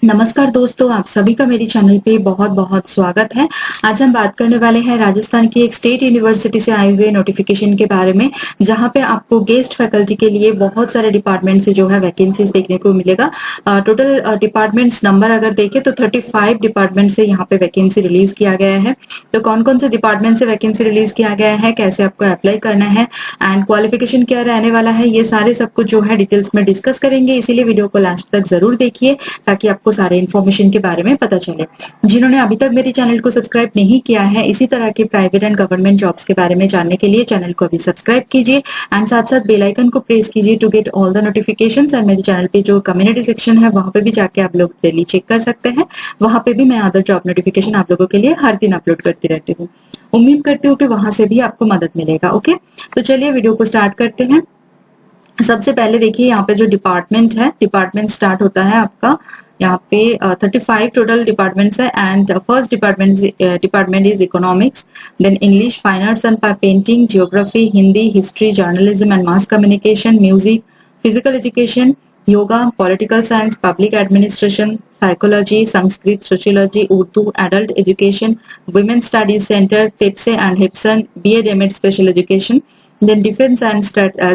नमस्कार दोस्तों, आप सभी का मेरी चैनल पे बहुत बहुत स्वागत है। आज हम बात करने वाले हैं राजस्थान की एक स्टेट यूनिवर्सिटी से आए हुए नोटिफिकेशन के बारे में, जहां पे आपको गेस्ट फैकल्टी के लिए बहुत सारे डिपार्टमेंट से जो है वैकेंसीज देखने को मिलेगा। टोटल डिपार्टमेंट्स नंबर अगर देखें तो 35 डिपार्टमेंट से यहाँ पे वैकेंसी रिलीज किया गया है। तो कौन कौन से डिपार्टमेंट से वैकेंसी रिलीज किया गया है, कैसे आपको अप्लाई करना है एंड क्वालिफिकेशन क्या रहने वाला है, ये सारे सब कुछ जो है डिटेल्स में डिस्कस करेंगे। इसीलिए वीडियो को लास्ट तक जरूर देखिए ताकि आपको सारे इन्फॉर्मेशन के बारे में पता चले। जिन्होंने अभी तक मेरे चैनल को सब्सक्राइब नहीं किया है, इसी तरह के प्राइवेट एंड गवर्नमेंट जॉब्स के बारे में जानने के लिए चैनल को अभी सब्सक्राइब कीजिए एंड साथ साथ बेल आइकन को प्रेस कीजिए to get all the notifications. And मेरे चैनल पे जो कम्युनिटी सेक्शन है वहां पे भी जाके आप लोग डेली चेक कर सकते हैं। वहां पे भी मैं अदर जॉब नोटिफिकेशन आप लोगों के लिए हर दिन अपलोड करती रहती हूँ। उम्मीद करती हूँ कि वहां से भी आपको मदद मिलेगा। ओके, तो चलिए वीडियो को स्टार्ट करते हैं। सबसे पहले देखिए यहाँ पे जो डिपार्टमेंट है, डिपार्टमेंट स्टार्ट होता है आपका यहाँ पे 35 टोटल डिपार्टमेंट्स है। And first department is economics, then English, fine arts and painting, geography, Hindi, history, journalism and mass communication, music, physical education, yoga, political science, public administration, psychology, Sanskrit, sociology, Urdu, adult education, women studies centre, टिप्से and हिप्सन, BEd MEd special education, then defense and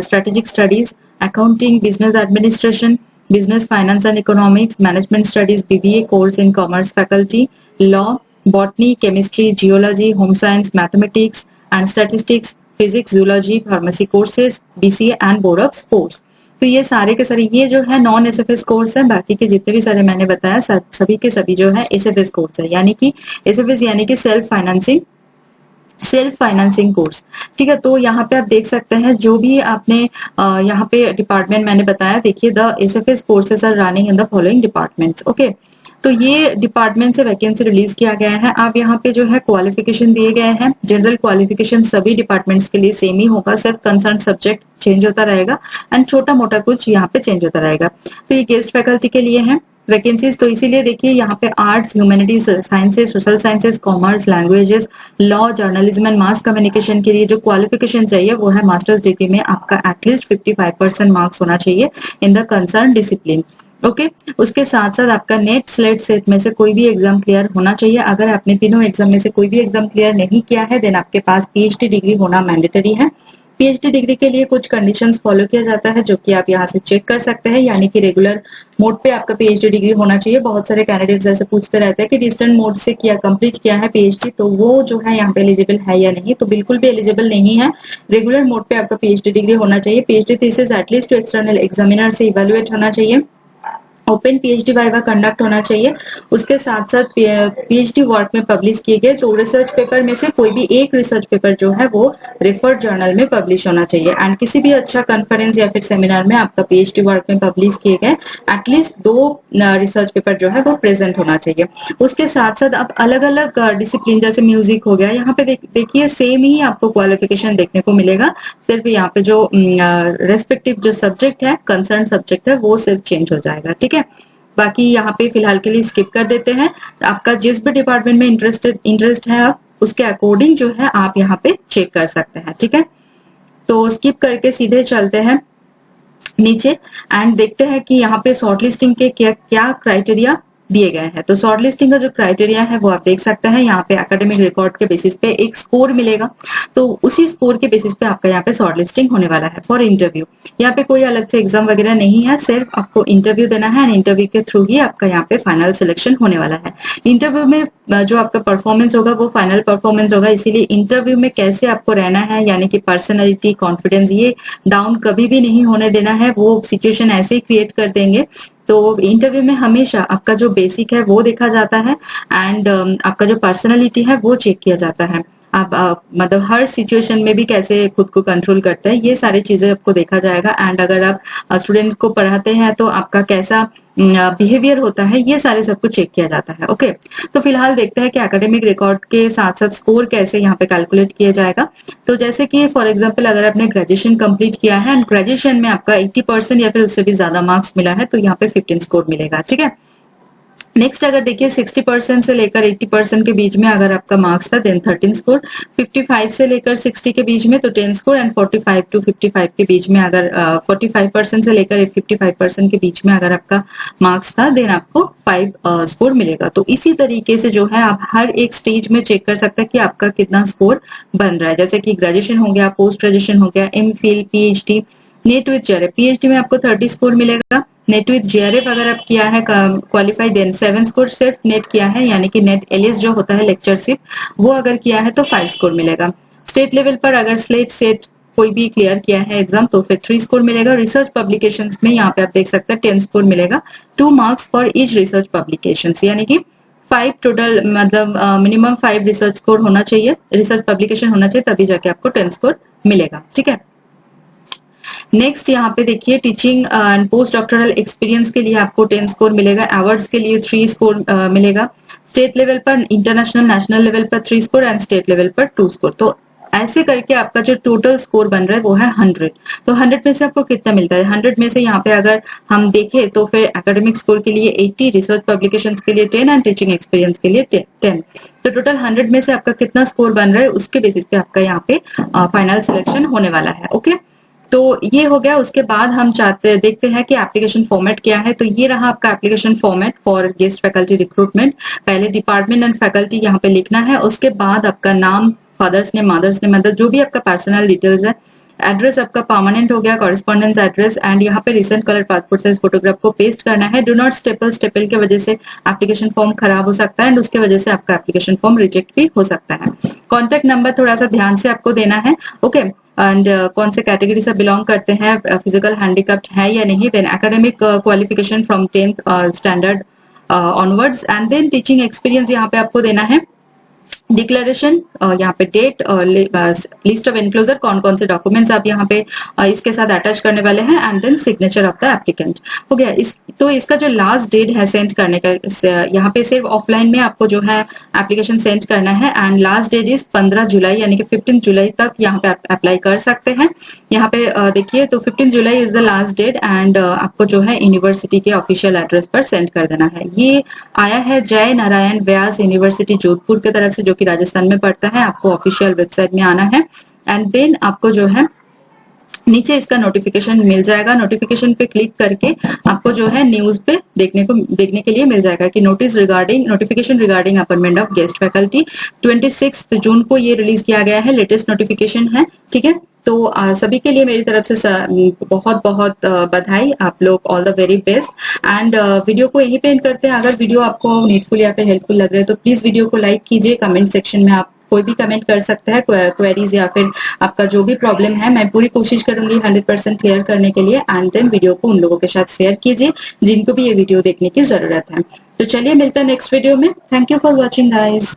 strategic studies, accounting, business administration, business finance and economics, management studies, BBA course in commerce faculty, law, botany, chemistry, geology, home science, mathematics and statistics, physics, zoology, pharmacy courses, BCA and board of sports। तो ये सारे के सारे ये जो है non SFS course है। बाकी के जितने भी सारे मैंने बताया सभी के सभी जो है एसएफएस कोर्स है, यानी कि एसएफएस यानी कि सेल्फ फाइनेंसिंग कोर्स। ठीक है, तो यहाँ पे आप देख सकते हैं जो भी आपने यहाँ पे डिपार्टमेंट मैंने बताया। देखिए, the SFS courses are running in the following departments. Okay, तो ये डिपार्टमेंट से वैकेंसी रिलीज किया गया है। आप यहाँ पे जो है क्वालिफिकेशन दिए गए हैं। जनरल क्वालिफिकेशन सभी डिपार्टमेंट्स के लिए सेम ही होगा, सिर्फ कंसर्न सब्जेक्ट चेंज होता रहेगा एंड छोटा मोटा कुछ यहाँ पे चेंज होता रहेगा। तो ये गेस्ट फैकल्टी के लिए है वैकेंसीज। तो इसीलिए देखिए यहाँ पे arts, humanities, sciences, social sciences, commerce, languages, law, journalism and mass communication के लिए जो क्वालिफिकेशन चाहिए वो है मास्टर्स डिग्री में आपका एटलीस्ट 55% मार्क्स होना चाहिए in the concern discipline. Okay, उसके साथ साथ आपका नेट, स्लेट, सेट में से कोई भी एग्जाम क्लियर होना चाहिए। अगर आपने तीनों एग्जाम में से कोई भी एग्जाम क्लियर नहीं किया है देन आपके पास पीएचडी डिग्री होना मैंडेटरी है। पीएचडी डिग्री के लिए कुछ कंडीशंस फॉलो किया जाता है जो कि आप यहाँ से चेक कर सकते हैं, यानी कि रेगुलर मोड पे आपका पीएचडी डिग्री होना चाहिए। बहुत सारे कैंडिडेट्स ऐसे पूछते रहते हैं कि डिस्टेंट मोड से कंप्लीट किया है पीएचडी, तो वो जो है यहाँ पे एलिजिबल है या नहीं। तो बिल्कुल भी एलिजिबल नहीं है। रेगुलर मोड पे आपका पीएचडी डिग्री होना चाहिए। PhD thesis at least to external examiner से इवेलुएट होना चाहिए। ओपन पीएचडी वाइवा कंडक्ट होना चाहिए। उसके साथ साथ पीएचडी वर्क में पब्लिश किए गए तो रिसर्च पेपर में से कोई भी एक रिसर्च पेपर जो है वो रेफर्ड जर्नल में पब्लिश होना चाहिए। एंड किसी भी अच्छा कॉन्फ्रेंस या फिर सेमिनार में आपका पीएचडी वर्क में पब्लिश किए गए एटलीस्ट 2 रिसर्च पेपर जो है वो प्रेजेंट होना चाहिए। उसके साथ साथ अब अलग अलग डिसिप्लिन जैसे म्यूजिक हो गया, यहाँ पे देखिए सेम ही आपको क्वालिफिकेशन देखने को मिलेगा। सिर्फ यहाँ पे जो रेस्पेक्टिव जो सब्जेक्ट है, कंसर्न सब्जेक्ट है, वो सिर्फ चेंज हो जाएगा। ठीक है, बाकी यहाँ पे फिलहाल के लिए स्किप कर देते हैं। आपका जिस भी डिपार्टमेंट में इंटरेस्ट है आप उसके अकॉर्डिंग जो है आप यहाँ पे चेक कर सकते हैं। ठीक है, तो स्किप करके सीधे चलते हैं नीचे एंड देखते हैं कि यहाँ पे शॉर्ट लिस्टिंग के क्या क्राइटेरिया दिए गए हैं। तो शॉर्ट लिस्टिंग का जो क्राइटेरिया है वो आप देख सकते हैं। यहाँ पे एकेडमिक रिकॉर्ड के बेसिस पे एक स्कोर मिलेगा, तो उसी स्कोर के बेसिस पे आपका यहाँ पे शॉर्ट लिस्टिंग होने वाला है फॉर इंटरव्यू। यहाँ पे कोई अलग से एग्जाम वगैरह नहीं है, सिर्फ आपको इंटरव्यू देना है एंड इंटरव्यू के थ्रू ही आपका यहाँ पे फाइनल सिलेक्शन होने वाला है। इंटरव्यू में जो आपका परफॉर्मेंस होगा वो फाइनल परफॉर्मेंस होगा, इसीलिए इंटरव्यू में कैसे आपको रहना है, यानी कि पर्सनैलिटी, कॉन्फिडेंस, ये डाउन कभी भी नहीं होने देना है। वो सिचुएशन ऐसे ही क्रिएट कर देंगे। तो इंटरव्यू में हमेशा आपका जो बेसिक है वो देखा जाता है एंड आपका जो पर्सनालिटी है वो चेक किया जाता है। आप मतलब हर सिचुएशन में भी कैसे खुद को कंट्रोल करते हैं, ये सारी चीजें आपको देखा जाएगा। एंड अगर आप स्टूडेंट को पढ़ाते हैं तो आपका कैसा बिहेवियर होता है, ये सारे सब कुछ चेक किया जाता है। ओके, तो फिलहाल देखते हैं कि एकेडमिक रिकॉर्ड के साथ साथ स्कोर कैसे यहाँ पे कैलकुलेट किया जाएगा। तो जैसे कि फॉर एग्जांपल अगर आपने ग्रेजुएशन कंप्लीट किया है एंड ग्रेजुएशन में आपका 80% या फिर उससे भी ज्यादा मार्क्स मिला है तो यहाँ पे 15 स्कोर मिलेगा। ठीक है, नेक्स्ट अगर देखिए 60% से लेकर 80% के बीच में अगर आपका मार्क्स था देन 13 स्कोर, 55 से लेकर 60 के बीच में तो 10 स्कोर, एंड 45 टू 55 के बीच में अगर 45% से लेकर 55% के बीच में अगर आपका मार्क्स था देन आपको 5 स्कोर मिलेगा। तो इसी तरीके से जो है आप हर एक स्टेज में चेक कर सकते हैं कि आपका कितना स्कोर बन रहा है। जैसे कि ग्रेजुएशन हो गया, पोस्ट ग्रेजुएशन हो गया, MPhil, PhD, net with JRF. PhD में आपको 30 स्कोर मिलेगा, नेट विद जेआरएफ अगर आप किया है क्वालिफाई देन 7 स्कोर, सिर्फ नेट किया है यानी कि नेट एलिस जो होता है लेक्चरशिप वो अगर किया है तो 5 स्कोर मिलेगा। स्टेट लेवल पर अगर स्लेट सेट कोई भी क्लियर किया है एग्जाम तो फिर 3 स्कोर मिलेगा। रिसर्च पब्लिकेशंस में यहाँ पे आप देख सकते हैं 10 स्कोर मिलेगा, 2 marks for each research publications, यानी कि 5 टोटल, मतलब मिनिमम 5 रिसर्च स्कोर होना चाहिए, रिसर्च पब्लिकेशन होना चाहिए, तभी जाके आपको 10 स्कोर मिलेगा। ठीक है, नेक्स्ट यहाँ पे देखिए teaching and post doctoral experience के लिए आपको 10 स्कोर मिलेगा, अवार्ड्स के लिए 3 स्कोर मिलेगा, स्टेट लेवल पर, इंटरनेशनल नेशनल लेवल पर 3 स्कोर एंड स्टेट लेवल पर 2 स्कोर। तो ऐसे करके आपका जो टोटल स्कोर बन रहा है वो है 100। तो 100 में से आपको कितना मिलता है? 100 में से यहाँ पे अगर हम देखें तो फिर एकेडमिक स्कोर के लिए 80, रिसर्च पब्लिकेशंस के लिए 10 एंड टीचिंग एक्सपीरियंस के लिए 10। तो टोटल 100 में से आपका कितना स्कोर बन रहा है उसके बेसिस पे आपका यहाँ पे फाइनल सिलेक्शन होने वाला है। ओके, तो ये हो गया। उसके बाद हम देखते हैं कि एप्लीकेशन फॉर्मेट क्या है। तो ये रहा आपका application format for guest faculty recruitment. पहले डिपार्टमेंट एंड फैकल्टी यहाँ पे लिखना है, उसके बाद आपका नाम, फादर्स नेम, मदर्स नेम, मतलब जो भी आपका पर्सनल डिटेल्स है, एड्रेस आपका परमानेंट हो गया, कॉरेस्पॉन्डेंस एड्रेस, एंड यहाँ पे recent colour passport size photograph को पेस्ट करना है। डू नॉट स्टेपल की वजह से एप्लीकेशन फॉर्म खराब हो सकता है एंड उसके वजह से आपका एप्लीकेशन फॉर्म रिजेक्ट भी हो सकता है। कॉन्टेक्ट नंबर थोड़ा सा ध्यान से आपको देना है। ओके, एंड कौन से कैटेगरी से बिलोंग करते हैं, फिजिकल हैंडीकैप्ड है या नहीं, then academic qualification from 10th standard onwards, and then teaching experience यहाँ पे आपको देना है। डिक्लेरेशन, यहाँ पे डेट, लिस्ट ऑफ एनक्लोजर, कौन कौन से डॉक्यूमेंट्स आप यहाँ पे इसके साथ अटैच करने वाले हैं, and then signature of the applicant. हो गया। तो इसका जो लास्ट डेट है सेंड करने का, यहाँ पे सिर्फ ऑफलाइन में आपको जो है एप्लीकेशन सेंड करना है, एंड लास्ट डेट इज 15 जुलाई यानी कि 15 जुलाई तक यहाँ पे आप अप्लाई कर सकते हैं। यहाँ पे देखिए तो 15 जुलाई is the last date, and आपको जो है यूनिवर्सिटी के ऑफिशियल एड्रेस पर सेंड कर देना है। ये आया है जय नारायण व्यास यूनिवर्सिटी जोधपुर की तरफ से, जो कि राजस्थान में पड़ता है। आपको ऑफिशियल वेबसाइट में आना है, एंड देन आपको जो है नीचे इसका नोटिफिकेशन मिल जाएगा। नोटिफिकेशन पे क्लिक करके आपको जो है न्यूज पे देखने के लिए मिल जाएगा कि notification regarding appointment of guest faculty 26 जून को ये रिलीज किया गया है, लेटेस्ट नोटिफिकेशन है। ठीक है, तो सभी के लिए मेरी तरफ से बहुत बहुत बधाई, आप लोग all the very best. And video को यहीं पे एंड करते हैं। अगर वीडियो आपको नीडफुल या फिर हेल्पफुल लग रहा है तो प्लीज वीडियो को लाइक कीजिए। कमेंट सेक्शन में आप कोई भी कमेंट कर सकते हैं, क्वेरीज या फिर आपका जो भी प्रॉब्लम है, मैं पूरी कोशिश करूंगी 100% क्लियर करने के लिए। एंड देन वीडियो को उन लोगों के साथ शेयर कीजिए जिनको भी ये वीडियो देखने की जरूरत है। तो चलिए मिलते हैं नेक्स्ट वीडियो में। Thank you for watching guys.